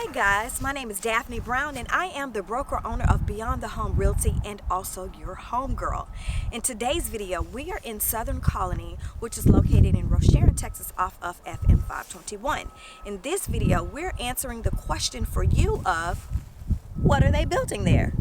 Hi guys, my name is Daphne Brown and I am the broker owner of Beyond the Home Realty and also your home girl. In today's video, we are in Southern Colony, which is located in Rosharon, Texas off of FM 521. In this video, we're answering the question for you of, what are they building there?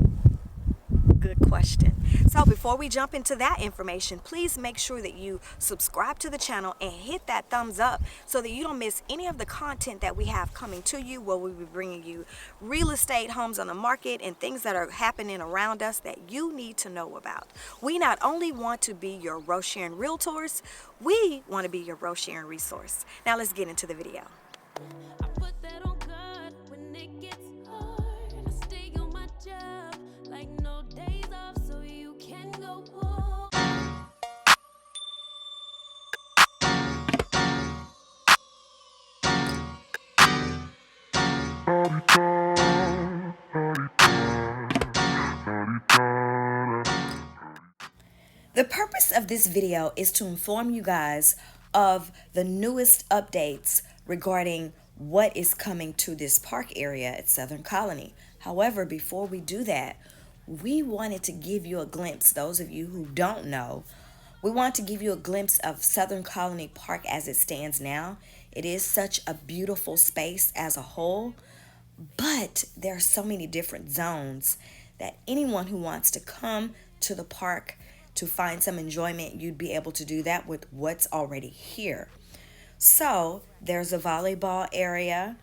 Good question. So before we jump into that information, please make sure that you subscribe to the channel and hit that thumbs up so that you don't miss any of the content that we have coming to you, where we'll be bringing you real estate, homes on the market, and things that are happening around us that you need to know about. We not only want to be your Rosharon Realtors, we want to be your Rosharon resource. Now let's get into the video. I put that on God when it gets hard. I stay on my job like no days off, so you can go walk. The purpose of this video is to inform you guys of the newest updates regarding what is coming to this park area at Southern Colony. However, before we do that, we wanted to give you a glimpse, those of you who don't know, we want to give you a glimpse of Southern Colony Park as it stands now. It is such a beautiful space as a whole, but there are so many different zones that anyone who wants to come to the park to find some enjoyment, you'd be able to do that with what's already here. So there's a volleyball area.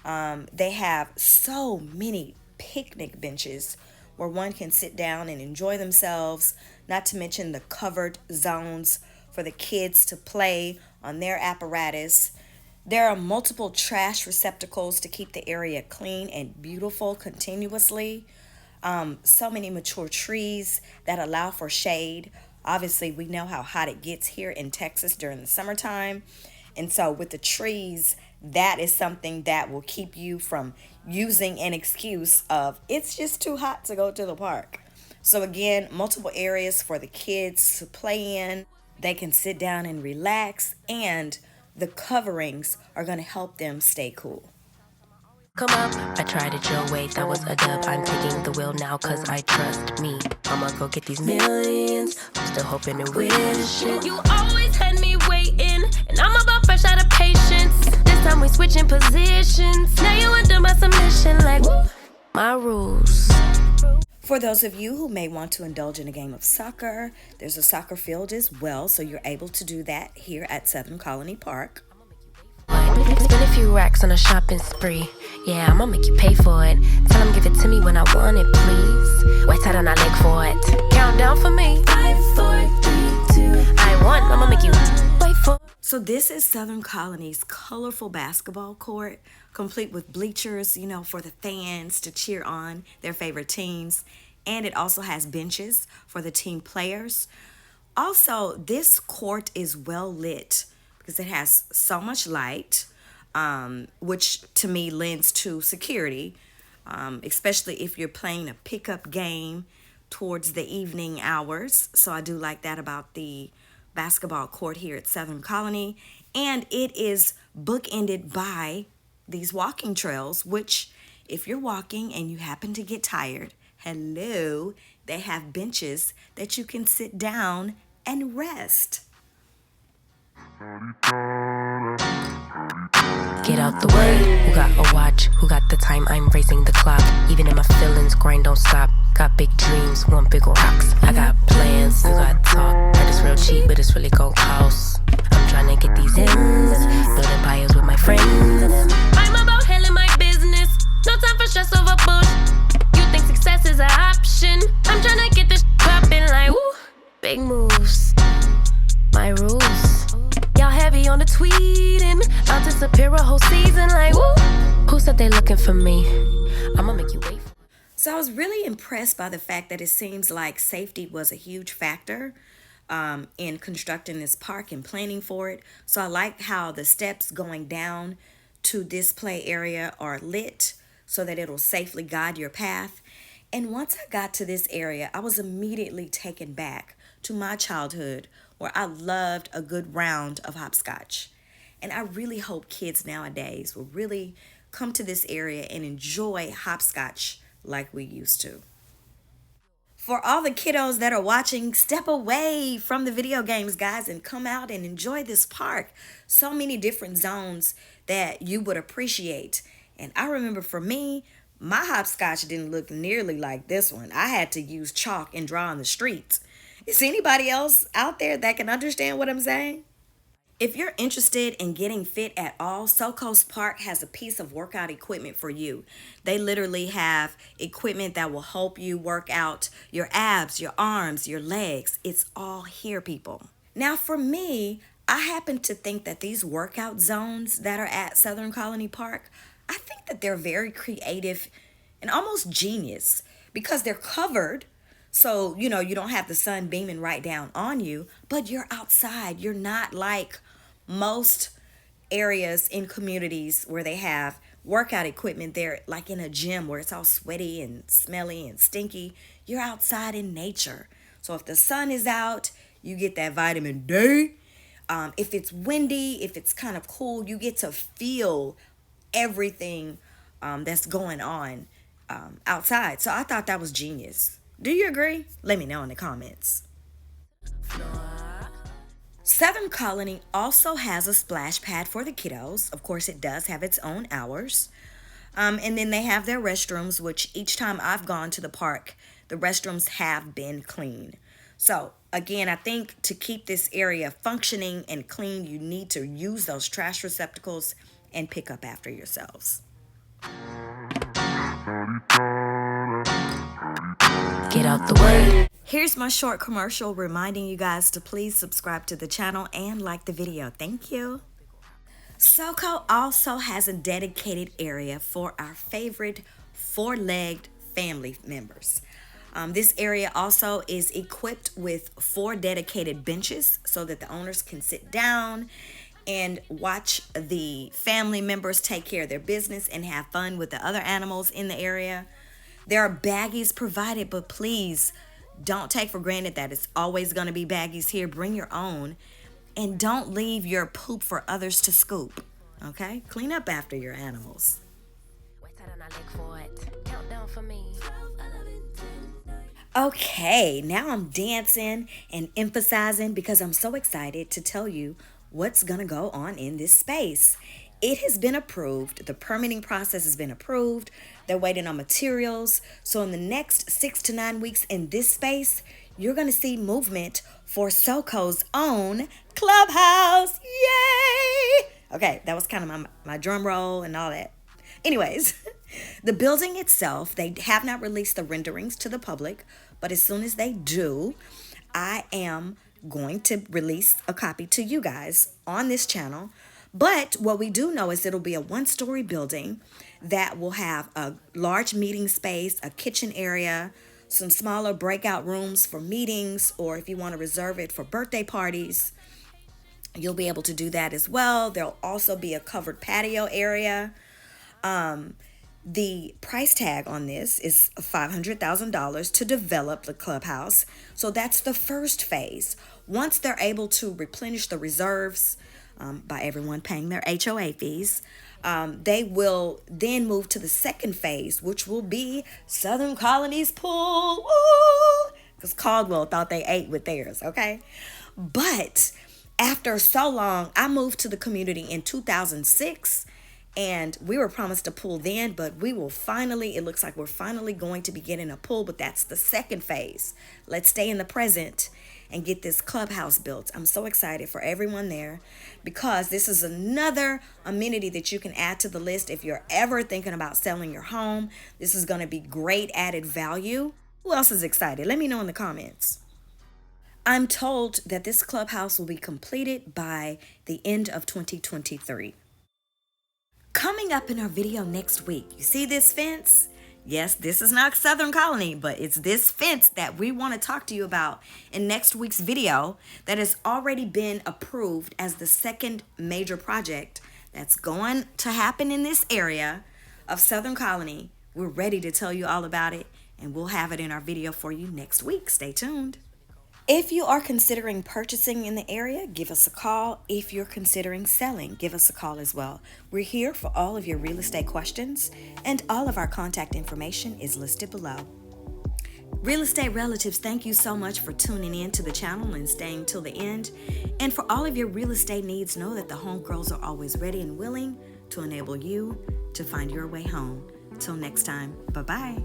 They have so many picnic benches where one can sit down and enjoy themselves, not to mention the covered zones for the kids to play on their apparatus. There are multiple trash receptacles to keep the area clean and beautiful continuously. So many mature trees that allow for shade. Obviously, we know how hot it gets here in Texas during the summertime. And so with the trees, that is something that will keep you from using an excuse of it's just too hot to go to the park. So again, multiple areas for the kids to play in. They can sit down and relax, and the coverings are going to help them stay cool. Come up, I tried it your way, that was a dub. I'm taking the wheel now cause I trust me. I'ma go get these millions, I'm still hoping and wishing. You always had me waiting, and I'm about fresh out of patience. This time we switching positions. Now you under my submission, like woo, My rules. For those of you who may want to indulge in a game of soccer, there's a soccer field as well, so you're able to do that here at Southern Colony Park. Spend a few racks on a shopping spree. Yeah, I'ma make you pay for it. Tell them give it to me when I want it, please. Wait till I leg for it. Count down for me. 5, 4, 3, 2. I want, I'ma make you wait for it. So this is Southern Colony's colorful basketball court, complete with bleachers, for the fans to cheer on their favorite teams. And it also has benches for the team players. Also, this court is well lit because it has so much light, which to me lends to security, especially if you're playing a pickup game towards the evening hours. So I do like that about the basketball court here at Southern Colony. And it is bookended by these walking trails, which if you're walking and you happen to get tired, hello, they have benches that you can sit down and rest. Get out the way. Who got a watch? Who got the time? I'm racing the clock. Even in my feelings, grind don't stop. Got big dreams, want big rocks. I got plans, you got talk. Heard it's real cheap, but it's really gon' cost. I'm trying to get these ends, building empires with my friends. I'm about handling my business. No time for stress over bullshit. You think success is an option? I'm trying to get this poppin' like woo. Big moves, my rules. Y'all heavy on the tweeting. I'll disappear a whole season like woo. Who said they looking for me? I'ma make you wait. So I was really impressed by the fact that it seems like safety was a huge factor in constructing this park and planning for it. So I like how the steps going down to this play area are lit so that it'll safely guide your path. And once I got to this area, I was immediately taken back to my childhood where I loved a good round of hopscotch. And I really hope kids nowadays will really come to this area and enjoy hopscotch like we used to. For all the kiddos that are watching, step away from the video games, guys, and come out and enjoy this park. So many different zones that you would appreciate. And I remember for me, my hopscotch didn't look nearly like this one. I had to use chalk and draw on the streets. Is anybody else out there that can understand what I'm saying? If you're interested in getting fit at all, SoCoast Park has a piece of workout equipment for you. They literally have equipment that will help you work out your abs, your arms, your legs. It's all here, people. Now, for me, I happen to think that these workout zones that are at Southern Colony Park, I think that they're very creative and almost genius because they're covered. So, you don't have the sun beaming right down on you, but you're outside. You're not like most areas in communities where they have workout equipment. They're like in a gym where it's all sweaty and smelly and stinky. You're outside in nature. So if the sun is out, you get that vitamin D. If it's windy, if it's kind of cool, you get to feel everything that's going on outside. So I thought that was genius. Do you agree? Let me know in the comments. Southern Colony also has a splash pad for the kiddos. Of course, it does have its own hours. And then they have their restrooms, which each time I've gone to the park, the restrooms have been clean. So, again, I think to keep this area functioning and clean, you need to use those trash receptacles and pick up after yourselves. Get out the way. Here's my short commercial reminding you guys to please subscribe to the channel and like the video. Thank you. SoCo also has a dedicated area for our favorite four-legged family members. This area also is equipped with 4 dedicated benches so that the owners can sit down and watch the family members take care of their business and have fun with the other animals in the area. There are baggies provided, but please don't take for granted that it's always going to be baggies here. Bring your own, and don't leave your poop for others to scoop. Okay? Clean up after your animals. Okay, now I'm dancing and emphasizing because I'm so excited to tell you what's going to go on in this space. It has been approved. The permitting process has been approved. They're waiting on materials. So in the next 6 to 9 weeks in this space, you're going to see movement for SoCo's own clubhouse. Yay! Okay, that was kind of my drum roll and all that. Anyways, the building itself, they have not released the renderings to the public, but as soon as they do, I am going to release a copy to you guys on this channel. But what we do know is it'll be a 1-story building that will have a large meeting space, a kitchen area, some smaller breakout rooms for meetings, or if you want to reserve it for birthday parties, you'll be able to do that as well. There'll also be a covered patio area. The price tag on this is $500,000 to develop the clubhouse. So that's the first phase. Once they're able to replenish the reserves, by everyone paying their HOA fees, they will then move to the second phase, which will be Southern Colony's pool. Because Caldwell thought they ate with theirs, okay? But after so long, I moved to the community in 2006, and we were promised a pool then, but we will finally, it looks like we're finally going to be getting a pool, but that's the second phase. Let's stay in the present and get this clubhouse built. I'm so excited for everyone there because this is another amenity that you can add to the list if you're ever thinking about selling your home. This is going to be great added value. Who else is excited? Let me know in the comments. I'm told that this clubhouse will be completed by the end of 2023. Coming up in our video next week, you see this fence? Yes, this is not Southern Colony, but it's this fence that we want to talk to you about in next week's video that has already been approved as the second major project that's going to happen in this area of Southern Colony. We're ready to tell you all about it, and we'll have it in our video for you next week. Stay tuned. If you are considering purchasing in the area, give us a call. If you're considering selling, give us a call as well. We're here for all of your real estate questions, and all of our contact information is listed below. Real estate relatives, thank you so much for tuning in to the channel and staying till the end. And for all of your real estate needs, know that the homegirls are always ready and willing to enable you to find your way home. Till next time, bye-bye.